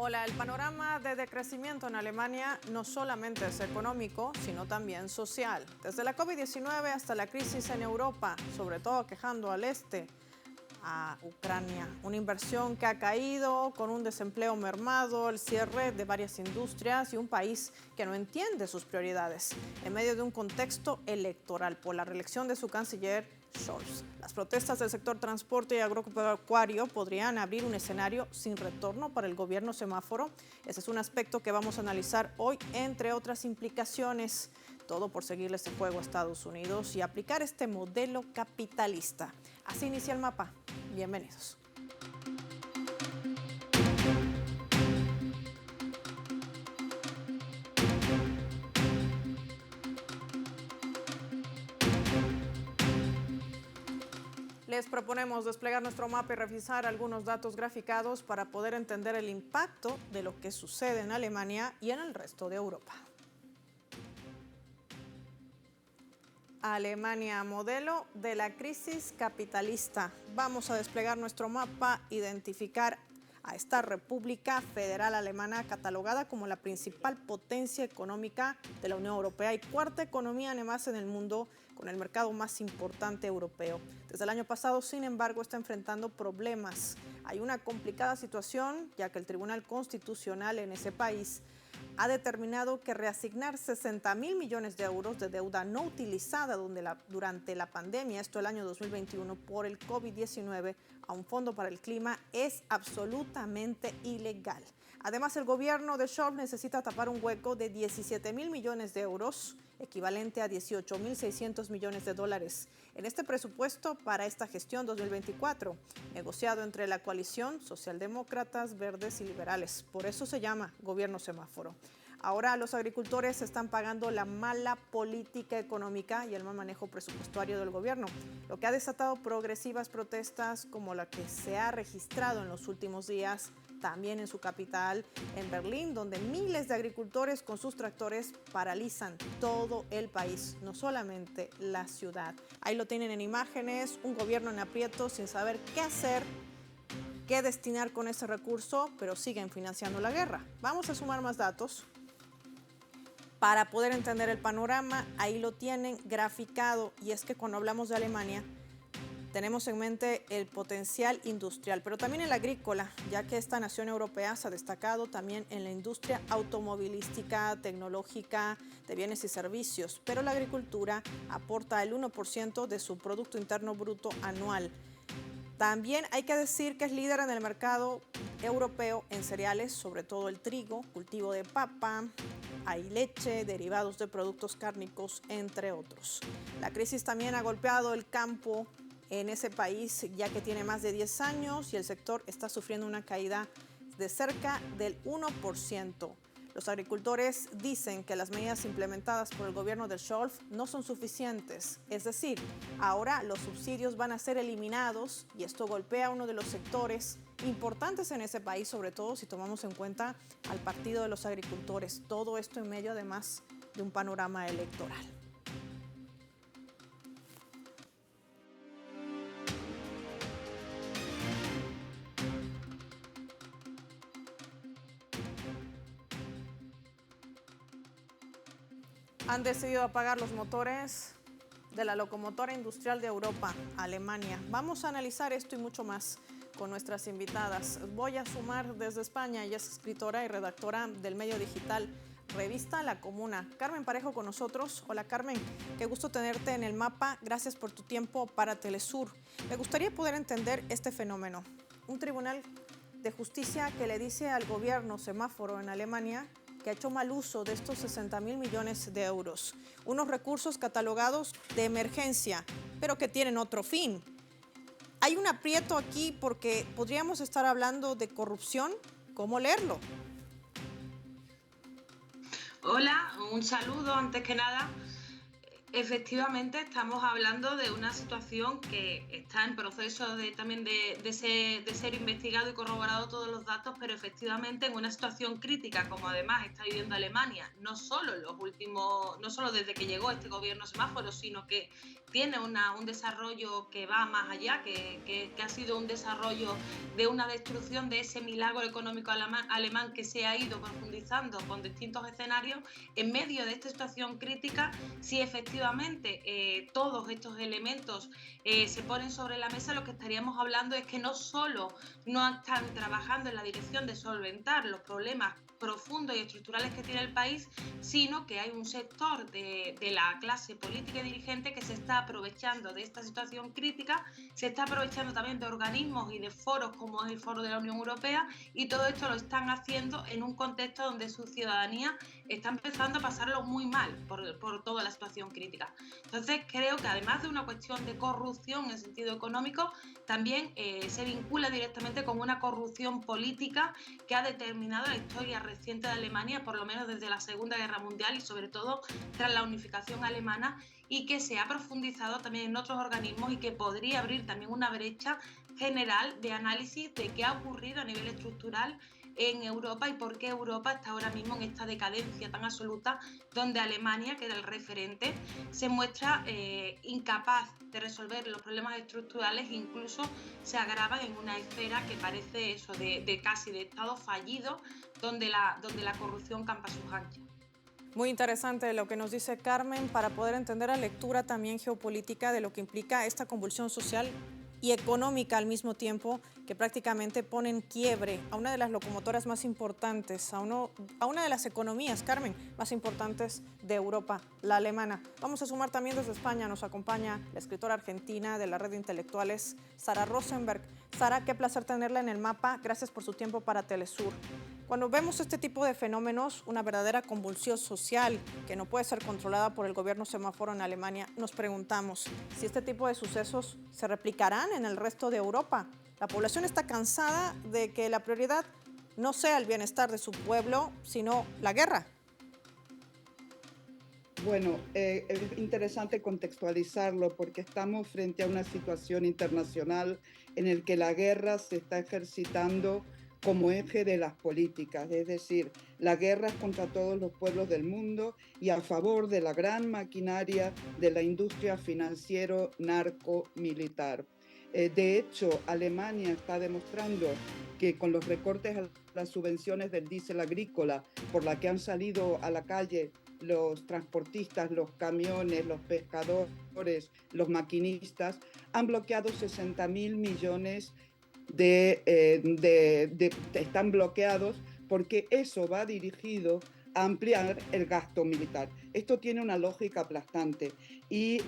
Hola, el panorama de decrecimiento en Alemania no solamente es económico, sino también social. Desde la COVID-19 hasta la crisis en Europa, sobre todo aquejando al este, a Ucrania. Una inversión que ha caído con un desempleo mermado, el cierre de varias industrias y un país que no entiende sus prioridades en medio de un contexto electoral por la reelección de su canciller Scholz. Las protestas del sector transporte y agropecuario podrían abrir un escenario sin retorno para el gobierno semáforo. Ese es un aspecto que vamos a analizar hoy, entre otras implicaciones. Todo por seguirle este juego a Estados Unidos y aplicar este modelo capitalista. Así inicia el mapa. Bienvenidos. Les proponemos desplegar nuestro mapa y revisar algunos datos graficados para poder entender el impacto de lo que sucede en Alemania y en el resto de Europa. Alemania, modelo de la crisis capitalista. Vamos a desplegar nuestro mapa, identificar a esta República Federal Alemana catalogada como la principal potencia económica de la Unión Europea y cuarta economía además en el mundo, con el mercado más importante europeo. Desde el año pasado, sin embargo, está enfrentando problemas. Hay una complicada situación, ya que el Tribunal Constitucional en ese país ha determinado que reasignar 60.000 millones de euros de deuda no utilizada durante la pandemia, esto el año 2021, por el COVID-19, a un fondo para el clima es absolutamente ilegal. Además, el gobierno de Scholz necesita tapar un hueco de 17.000 millones de euros, equivalente a 18.600 millones de dólares, en este presupuesto para esta gestión 2024, negociado entre la coalición Socialdemócratas, Verdes y Liberales. Por eso se llama gobierno semáforo. Ahora los agricultores están pagando la mala política económica y el mal manejo presupuestario del gobierno, lo que ha desatado progresivas protestas como la que se ha registrado en los últimos días, también en su capital, en Berlín, donde miles de agricultores con sus tractores paralizan todo el país, no solamente la ciudad. Ahí lo tienen en imágenes, un gobierno en aprietos sin saber qué hacer, qué destinar con ese recurso, pero siguen financiando la guerra. Vamos a sumar más datos para poder entender el panorama. Ahí lo tienen graficado, y es que cuando hablamos de Alemania tenemos en mente el potencial industrial, pero también el agrícola, ya que esta nación europea se ha destacado también en la industria automovilística, tecnológica, de bienes y servicios, pero la agricultura aporta el 1% de su Producto Interno Bruto anual. También hay que decir que es líder en el mercado europeo en cereales, sobre todo el trigo, cultivo de papa, hay leche, derivados de productos cárnicos, entre otros. La crisis también ha golpeado el campo en ese país, ya que tiene más de 10 años y el sector está sufriendo una caída de cerca del 1%. Los agricultores dicen que las medidas implementadas por el gobierno de Scholz no son suficientes, es decir, ahora los subsidios van a ser eliminados y esto golpea a uno de los sectores importantes en ese país, sobre todo si tomamos en cuenta al Partido de los Agricultores. Todo esto en medio además de un panorama electoral. Han decidido apagar los motores de la locomotora industrial de Europa, Alemania. Vamos a analizar esto y mucho más con nuestras invitadas. Voy a sumar desde España, ella es escritora y redactora del medio digital Revista La Comuna. Carmen Parejo con nosotros. Hola Carmen, qué gusto tenerte en el mapa. Gracias por tu tiempo para Telesur. Me gustaría poder entender este fenómeno. Un tribunal de justicia que le dice al gobierno semáforo en Alemania que ha hecho mal uso de estos 60.000 millones de euros, unos recursos catalogados de emergencia, pero que tienen otro fin. Hay un aprieto aquí porque podríamos estar hablando de corrupción. ¿Cómo leerlo? Hola, un saludo antes que nada. Efectivamente, estamos hablando de una situación que está en proceso también de ser investigado y corroborado todos los datos, pero efectivamente en una situación crítica, como además está viviendo Alemania, no solo desde que llegó este gobierno semáforo, sino que tiene un desarrollo que va más allá, que ha sido un desarrollo de una destrucción de ese milagro económico alemán que se ha ido profundizando con distintos escenarios. En medio de esta situación crítica, si efectivamente todos estos elementos se ponen sobre la mesa, lo que estaríamos hablando es que no solo no están trabajando en la dirección de solventar los problemas profundos y estructurales que tiene el país, sino que hay un sector de la clase política y dirigente que se está aprovechando de esta situación crítica, se está aprovechando también de organismos y de foros como es el Foro de la Unión Europea, y todo esto lo están haciendo en un contexto donde su ciudadanía está empezando a pasarlo muy mal por toda la situación crítica. Entonces creo que además de una cuestión de corrupción en sentido económico, también se vincula directamente con una corrupción política que ha determinado la historia reciente de Alemania, por lo menos desde la Segunda Guerra Mundial y sobre todo tras la unificación alemana, y que se ha profundizado también en otros organismos y que podría abrir también una brecha general de análisis de qué ha ocurrido a nivel estructural en Europa y por qué Europa está ahora mismo en esta decadencia tan absoluta, donde Alemania, que era el referente, se muestra incapaz de resolver los problemas estructurales e incluso se agravan en una esfera que parece eso de casi de Estado fallido, donde la corrupción campa a sus anchas. Muy interesante lo que nos dice Carmen para poder entender la lectura también geopolítica de lo que implica esta convulsión social y económica al mismo tiempo, que prácticamente pone en quiebre a una de las locomotoras más importantes, a una de las economías, Carmen, más importantes de Europa, la alemana. Vamos a sumar también desde España, nos acompaña la escritora argentina de la red de intelectuales, Sara Rosenberg. Sara, qué placer tenerla en el mapa, gracias por su tiempo para Telesur. Cuando vemos este tipo de fenómenos, una verdadera convulsión social que no puede ser controlada por el gobierno semáforo en Alemania, nos preguntamos si este tipo de sucesos se replicarán en el resto de Europa. La población está cansada de que la prioridad no sea el bienestar de su pueblo, sino la guerra. Bueno, es interesante contextualizarlo porque estamos frente a una situación internacional en la que la guerra se está ejercitando como eje de las políticas, es decir, la guerra es contra todos los pueblos del mundo y a favor de la gran maquinaria de la industria financiero narco-militar. De hecho, Alemania está demostrando que con los recortes a las subvenciones del diésel agrícola por la que han salido a la calle los transportistas, los camiones, los pescadores, los maquinistas, han bloqueado 60.000 millones están bloqueados porque eso va dirigido a ampliar el gasto militar. Esto tiene una lógica aplastante y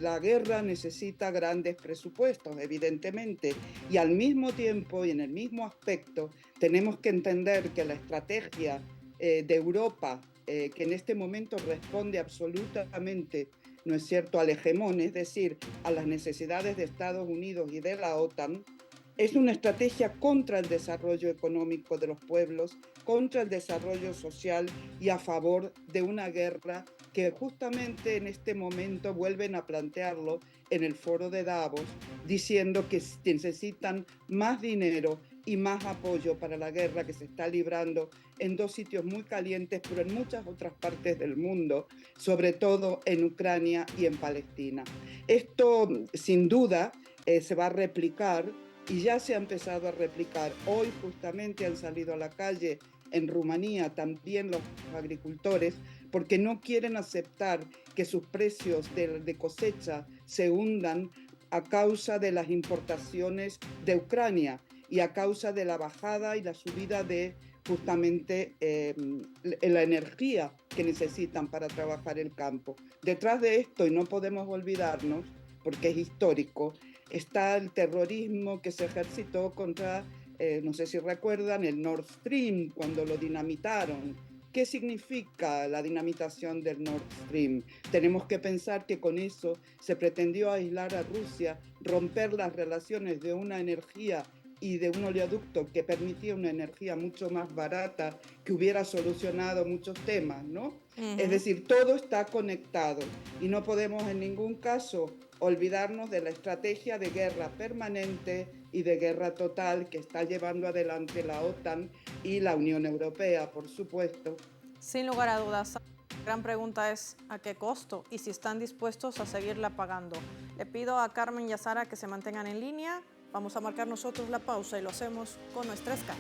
la guerra necesita grandes presupuestos, evidentemente, y al mismo tiempo y en el mismo aspecto tenemos que entender que la estrategia de Europa, que en este momento responde absolutamente, ¿no es cierto?, al hegemón, es decir, a las necesidades de Estados Unidos y de la OTAN, es una estrategia contra el desarrollo económico de los pueblos, contra el desarrollo social y a favor de una guerra que justamente en este momento vuelven a plantearlo en el foro de Davos, diciendo que necesitan más dinero y más apoyo para la guerra que se está librando en dos sitios muy calientes, pero en muchas otras partes del mundo, sobre todo en Ucrania y en Palestina. Esto, sin duda, se va a replicar y ya se ha empezado a replicar. Hoy justamente han salido a la calle en Rumanía también los agricultores porque no quieren aceptar que sus precios de cosecha se hundan a causa de las importaciones de Ucrania y a causa de la bajada y la subida de justamente la energía que necesitan para trabajar el campo. Detrás de esto, y no podemos olvidarnos, porque es histórico, está el terrorismo que se ejercitó contra, no sé si recuerdan, el Nord Stream cuando lo dinamitaron. ¿Qué significa la dinamitación del Nord Stream? Tenemos que pensar que con eso se pretendió aislar a Rusia, romper las relaciones de una energía y de un oleoducto que permitía una energía mucho más barata, que hubiera solucionado muchos temas, ¿no? Es decir, todo está conectado y no podemos en ningún caso olvidarnos de la estrategia de guerra permanente y de guerra total que está llevando adelante la OTAN y la Unión Europea, por supuesto. Sin lugar a dudas, la gran pregunta es ¿a qué costo? Y si están dispuestos a seguirla pagando. Le pido a Carmen y a Sara que se mantengan en línea. Vamos a marcar nosotros la pausa y lo hacemos con nuestra escala.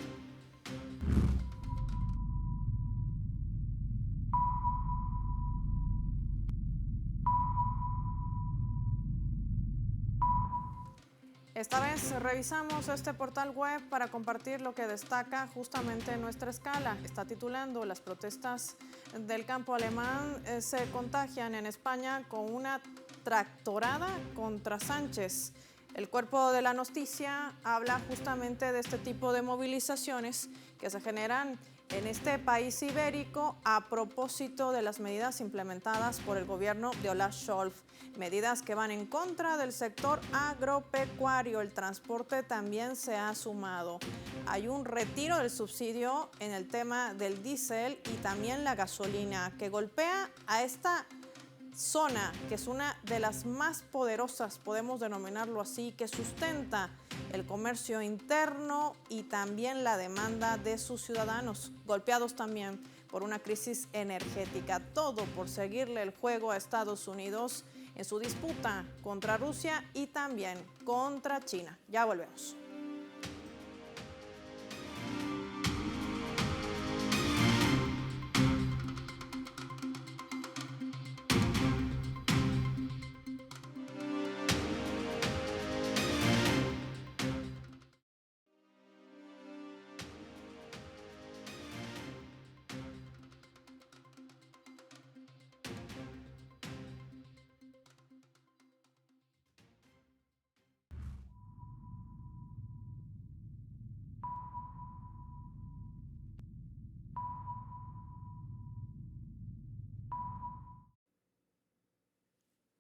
Esta vez revisamos este portal web para compartir lo que destaca justamente nuestra escala. Está titulando "Las protestas del campo alemán se contagian en España con una tractorada contra Sánchez". El cuerpo de la noticia habla justamente de este tipo de movilizaciones que se generan en este país ibérico a propósito de las medidas implementadas por el gobierno de Olaf Scholz. Medidas que van en contra del sector agropecuario. El transporte también se ha sumado. Hay un retiro del subsidio en el tema del diésel y también la gasolina, que golpea a esta zona, que es una de las más poderosas, podemos denominarlo así, que sustenta el comercio interno y también la demanda de sus ciudadanos, golpeados también por una crisis energética. Todo por seguirle el juego a Estados Unidos en su disputa contra Rusia y también contra China. Ya volvemos.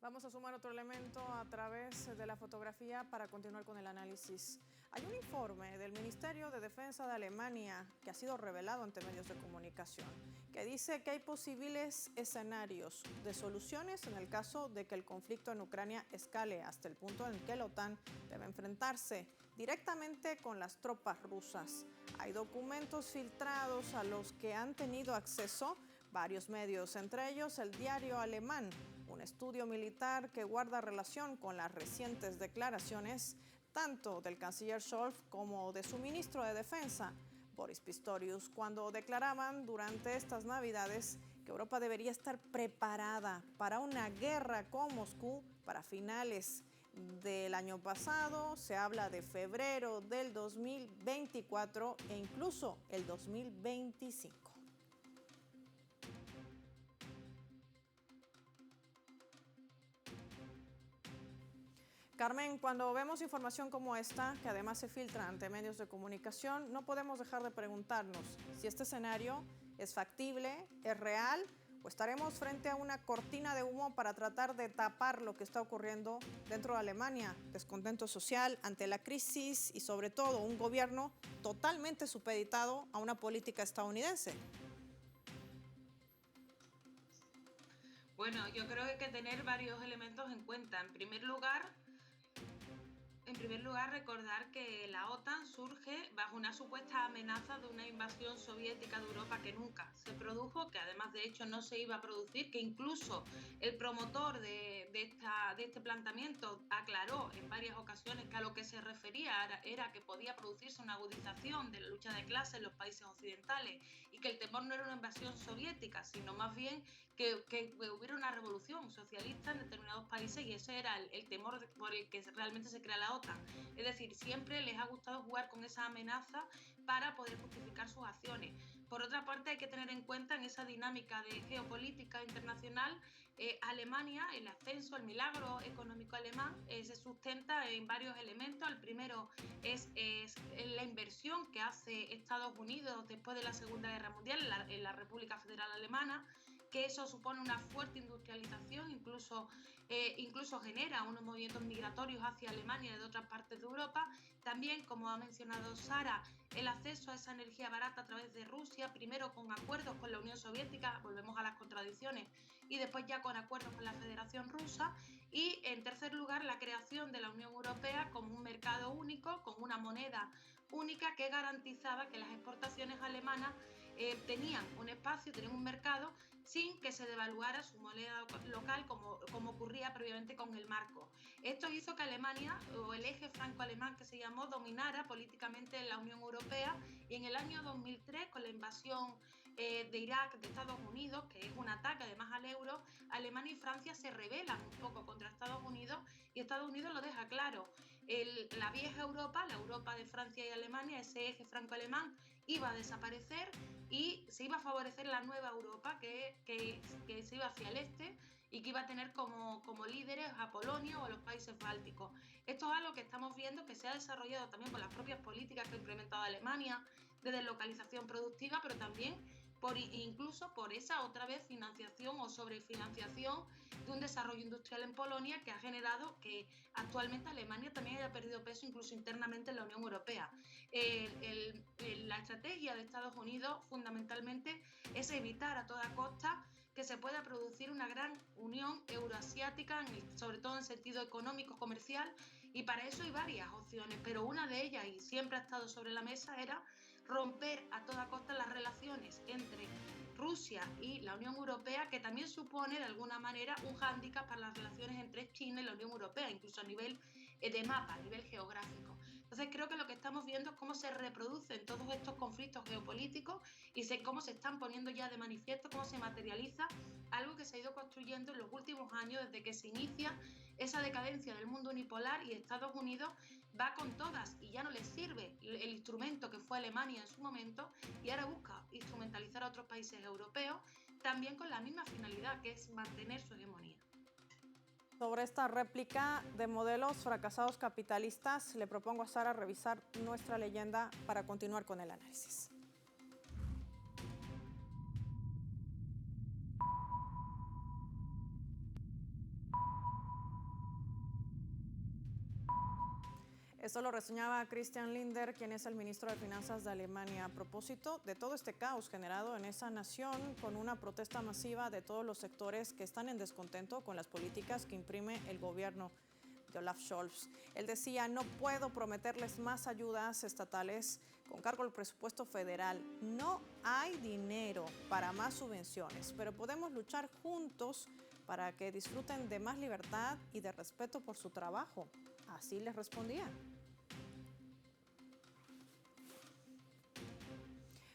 Vamos a sumar otro elemento a través de la fotografía para continuar con el análisis. Hay un informe del Ministerio de Defensa de Alemania que ha sido revelado ante medios de comunicación, que dice que hay posibles escenarios de soluciones en el caso de que el conflicto en Ucrania escale hasta el punto en que la OTAN debe enfrentarse directamente con las tropas rusas. Hay documentos filtrados a los que han tenido acceso varios medios, entre ellos el diario alemán, un estudio militar que guarda relación con las recientes declaraciones tanto del canciller Scholz como de su ministro de Defensa, Boris Pistorius, cuando declaraban durante estas Navidades que Europa debería estar preparada para una guerra con Moscú para finales del año pasado. Se habla de febrero del 2024 e incluso el 2025. Carmen, cuando vemos información como esta, que además se filtra ante medios de comunicación, no podemos dejar de preguntarnos si este escenario es factible, es real, o estaremos frente a una cortina de humo para tratar de tapar lo que está ocurriendo dentro de Alemania, descontento social ante la crisis y sobre todo un gobierno totalmente supeditado a una política estadounidense. Bueno, yo creo que hay que tener varios elementos en cuenta. En primer lugar, recordar que la OTAN surge bajo una supuesta amenaza de una invasión soviética de Europa que nunca se produjo, que además de hecho no se iba a producir, que incluso el promotor de este planteamiento aclaró en varias ocasiones que a lo que se refería era que podía producirse una agudización de la lucha de clases en los países occidentales y que el temor no era una invasión soviética, sino más bien que hubiera una revolución socialista en determinados países, y ese era el temor por el que realmente se crea la OTAN. Es decir, siempre les ha gustado jugar con esa amenaza para poder justificar sus acciones. Por otra parte, hay que tener en cuenta en esa dinámica de geopolítica internacional, Alemania, el ascenso, el milagro económico alemán, se sustenta en varios elementos. El primero es la inversión que hace Estados Unidos después de la Segunda Guerra Mundial en la República Federal Alemana, que eso supone una fuerte industrialización, incluso genera unos movimientos migratorios hacia Alemania y de otras partes de Europa. También, como ha mencionado Sara, el acceso a esa energía barata a través de Rusia, primero con acuerdos con la Unión Soviética, volvemos a las contradicciones, y después ya con acuerdos con la Federación Rusa. Y en tercer lugar, la creación de la Unión Europea como un mercado único, con una moneda única que garantizaba que las exportaciones alemanas tenían un espacio, tenían un mercado sin que se devaluara su moneda local como ocurría previamente con el marco. Esto hizo que Alemania, o el eje franco-alemán que se llamó, dominara políticamente en la Unión Europea, y en el año 2003, con la invasión de Irak de Estados Unidos, que es un ataque además al euro, Alemania y Francia se rebelan un poco contra Estados Unidos, y Estados Unidos lo deja claro. La vieja Europa, la Europa de Francia y Alemania, ese eje franco-alemán, iba a desaparecer y se iba a favorecer la nueva Europa que se iba hacia el este y que iba a tener como líderes a Polonia o a los países bálticos. Esto es algo que estamos viendo que se ha desarrollado también por las propias políticas que ha implementado Alemania de deslocalización productiva, pero también incluso por esa otra vez financiación o sobrefinanciación de un desarrollo industrial en Polonia, que ha generado que actualmente Alemania también haya perdido peso incluso internamente en la Unión Europea. La estrategia de Estados Unidos fundamentalmente es evitar a toda costa que se pueda producir una gran unión euroasiática, sobre todo en sentido económico, comercial, y para eso hay varias opciones, pero una de ellas, y siempre ha estado sobre la mesa, era romper a toda costa las relaciones entre Rusia y la Unión Europea, que también supone de alguna manera un hándicap para las relaciones entre China y la Unión Europea, incluso a nivel de mapa, a nivel geográfico. Entonces creo que lo que estamos viendo es cómo se reproducen todos estos conflictos geopolíticos y cómo se están poniendo ya de manifiesto, cómo se materializa algo que se ha ido construyendo en los últimos años desde que se inicia esa decadencia del mundo unipolar, y Estados Unidos va con todas y ya no les sirve el instrumento que fue Alemania en su momento, y ahora busca instrumentalizar a otros países europeos también con la misma finalidad, que es mantener su hegemonía. Sobre esta réplica de modelos fracasados capitalistas, le propongo a Sara revisar nuestra leyenda para continuar con el análisis. Esto lo reseñaba Christian Lindner, quien es el ministro de Finanzas de Alemania, a propósito de todo este caos generado en esa nación con una protesta masiva de todos los sectores que están en descontento con las políticas que imprime el gobierno de Olaf Scholz. Él decía: no puedo prometerles más ayudas estatales con cargo al presupuesto federal. No hay dinero para más subvenciones, pero podemos luchar juntos para que disfruten de más libertad y de respeto por su trabajo. Así les respondía.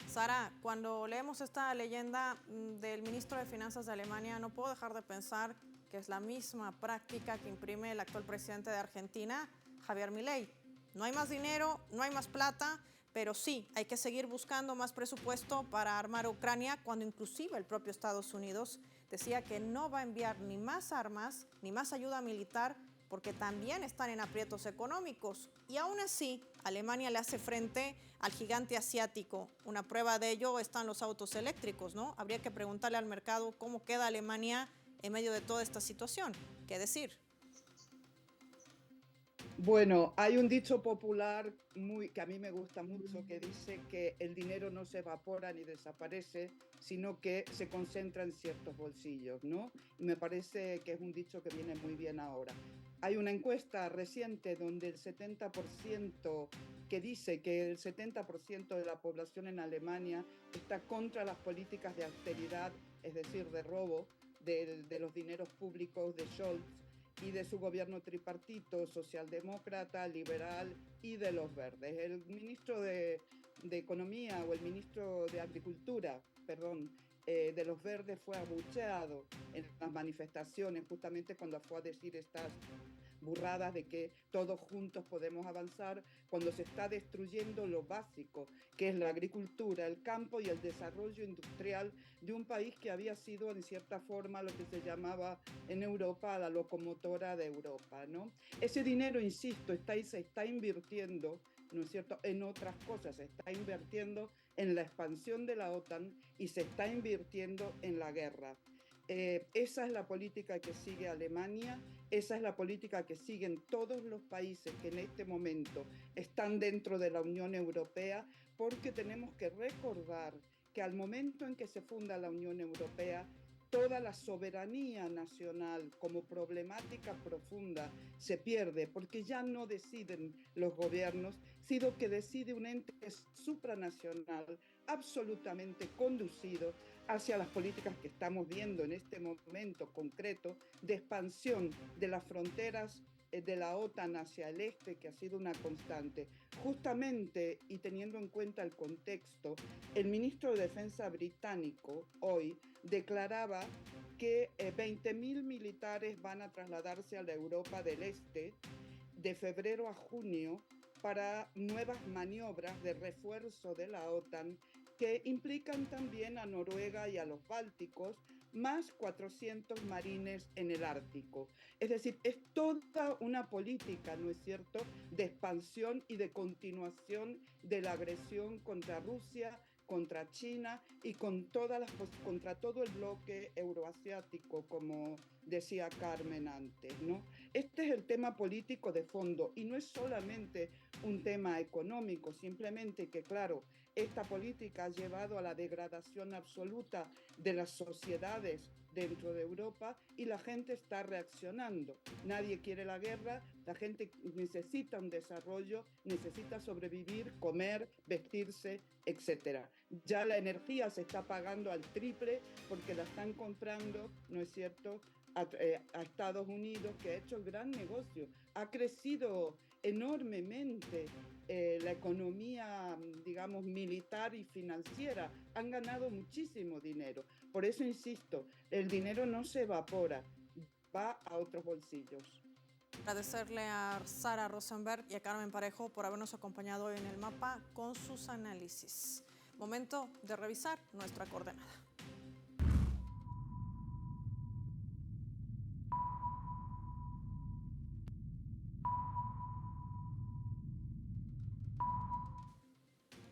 Sara, cuando leemos esta leyenda del ministro de Finanzas de Alemania, no puedo dejar de pensar que es la misma práctica que imprime el actual presidente de Argentina, Javier Milei. No hay más dinero, no hay más plata, pero sí, hay que seguir buscando más presupuesto para armar a Ucrania, cuando inclusive el propio Estados Unidos decía que no va a enviar ni más armas ni más ayuda militar porque también están en aprietos económicos. Y aún así, Alemania le hace frente al gigante asiático. Una prueba de ello están los autos eléctricos, ¿no? Habría que preguntarle al mercado cómo queda Alemania en medio de toda esta situación. ¿Qué decir? Bueno, hay un dicho popular que a mí me gusta mucho, que dice que el dinero no se evapora ni desaparece, sino que se concentra en ciertos bolsillos, ¿no? Y me parece que es un dicho que viene muy bien ahora. Hay una encuesta reciente donde el 70%, que dice que el 70% de la población en Alemania está contra las políticas de austeridad, es decir, de robo de los dineros públicos de Scholz y de su gobierno tripartito, socialdemócrata, liberal y de los verdes. El ministro de Economía o el ministro de Agricultura, perdón, de los verdes fue abucheado en las manifestaciones justamente cuando fue a decir estas burradas de que todos juntos podemos avanzar cuando se está destruyendo lo básico, que es la agricultura, el campo y el desarrollo industrial de un país que había sido en cierta forma lo que se llamaba en Europa la locomotora de Europa, ¿no? Ese dinero, insisto, se está invirtiendo ¿no es cierto?, en otras cosas. Se está invirtiendo en la expansión de la OTAN y se está invirtiendo en la guerra. Esa es la política que sigue Alemania, esa es la política que siguen todos los países que en este momento están dentro de la Unión Europea, porque tenemos que recordar que al momento en que se funda la Unión Europea, toda la soberanía nacional como problemática profunda se pierde, porque ya no deciden los gobiernos, sino que decide un ente supranacional absolutamente conducido hacia las políticas que estamos viendo en este momento concreto de expansión de las fronteras de la OTAN hacia el este, que ha sido una constante. Justamente, y teniendo en cuenta el contexto, el ministro de Defensa británico hoy declaraba que 20.000 militares van a trasladarse a la Europa del Este de febrero a junio para nuevas maniobras de refuerzo de la OTAN que implican también a Noruega y a los Bálticos, más 400 marines en el Ártico. Es decir, es toda una política, ¿no es cierto?, de expansión y de continuación de la agresión contra Rusia, contra China y contra todo el bloque euroasiático, como decía Carmen antes, ¿no? Este es el tema político de fondo y no es solamente un tema económico, simplemente que, claro, esta política ha llevado a la degradación absoluta de las sociedades dentro de Europa y la gente está reaccionando. Nadie quiere la guerra, la gente necesita un desarrollo, necesita sobrevivir, comer, vestirse, etc. Ya la energía se está pagando al triple porque la están comprando, ¿no es cierto?, a Estados Unidos, que ha hecho el gran negocio. Ha crecido enormemente la economía, digamos, militar y financiera. Han ganado muchísimo dinero. Por eso insisto, el dinero no se evapora, va a otros bolsillos. Agradecerle a Sara Rosenberg y a Carmen Parejo por habernos acompañado hoy en el mapa con sus análisis. Momento de revisar nuestra coordenada.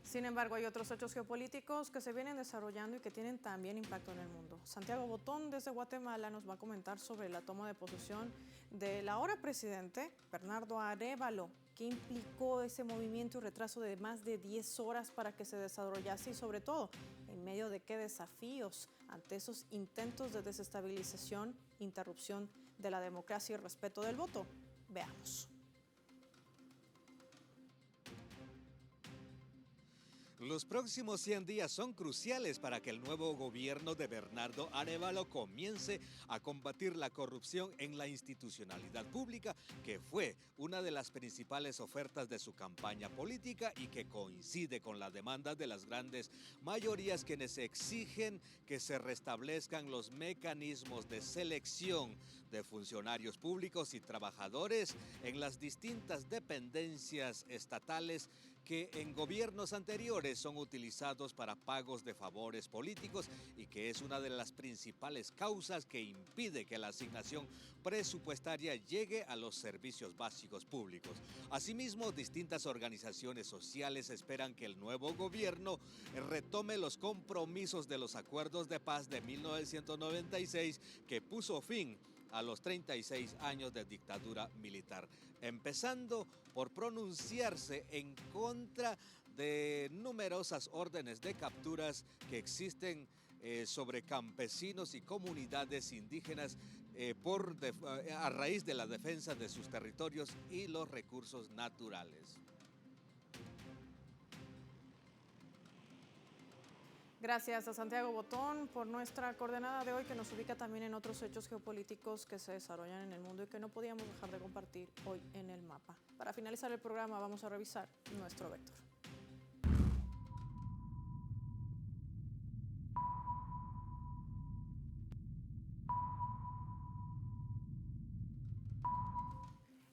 Sin embargo, hay otros hechos geopolíticos que se vienen desarrollando y que tienen también impacto en el mundo. Santiago Botón, desde Guatemala, nos va a comentar sobre la toma de posesión del ahora presidente Bernardo Arévalo. ¿Qué implicó ese movimiento y retraso de más de 10 horas para que se desarrollase y, sobre todo, en medio de qué desafíos ante esos intentos de desestabilización, interrupción de la democracia y respeto del voto? Veamos. Los próximos 100 días son cruciales para que el nuevo gobierno de Bernardo Arévalo comience a combatir la corrupción en la institucionalidad pública, que fue una de las principales ofertas de su campaña política y que coincide con la demanda de las grandes mayorías quienes exigen que se restablezcan los mecanismos de selección de funcionarios públicos y trabajadores en las distintas dependencias estatales que en gobiernos anteriores son utilizados para pagos de favores políticos y que es una de las principales causas que impide que la asignación presupuestaria llegue a los servicios básicos públicos. Asimismo, distintas organizaciones sociales esperan que el nuevo gobierno retome los compromisos de los acuerdos de paz de 1996 que puso fin a los 36 años de dictadura militar, empezando por pronunciarse en contra de numerosas órdenes de capturas que existen sobre campesinos y comunidades indígenas a raíz de la defensa de sus territorios y los recursos naturales. Gracias a Santiago Botón por nuestra coordenada de hoy, que nos ubica también en otros hechos geopolíticos que se desarrollan en el mundo y que no podíamos dejar de compartir hoy en el mapa. Para finalizar el programa vamos a revisar nuestro vector.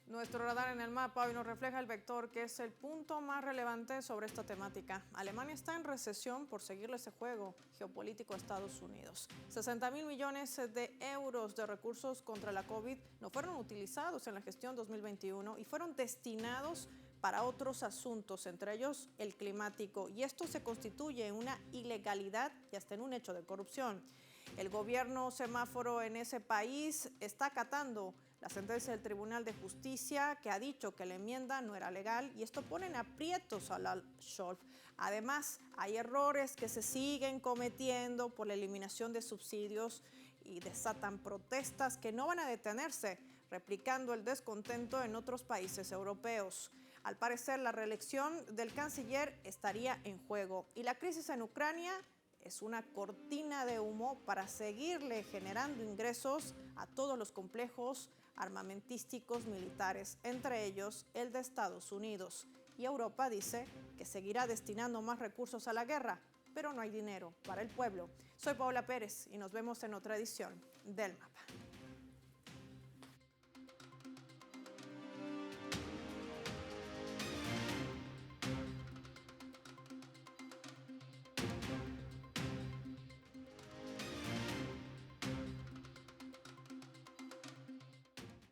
Nuestro radar en el mapa hoy nos refleja el vector que es el punto más relevante sobre esta temática. Alemania está en recesión por seguirle ese juego geopolítico a Estados Unidos. 60.000 millones de euros de recursos contra la COVID no fueron utilizados en la gestión 2021 y fueron destinados para otros asuntos, entre ellos el climático, y esto se constituye en una ilegalidad y hasta en un hecho de corrupción. El gobierno semáforo en ese país está acatando la sentencia del Tribunal de Justicia, que ha dicho que la enmienda no era legal, y esto pone en aprietos a la Scholz. Además, hay errores que se siguen cometiendo por la eliminación de subsidios y desatan protestas que no van a detenerse, replicando el descontento en otros países europeos. Al parecer, la reelección del canciller estaría en juego, y la crisis en Ucrania es una cortina de humo para seguirle generando ingresos a todos los complejos armamentísticos militares, entre ellos el de Estados Unidos. Y Europa dice que seguirá destinando más recursos a la guerra, pero no hay dinero para el pueblo. Soy Paola Pérez y nos vemos en otra edición del Mapa.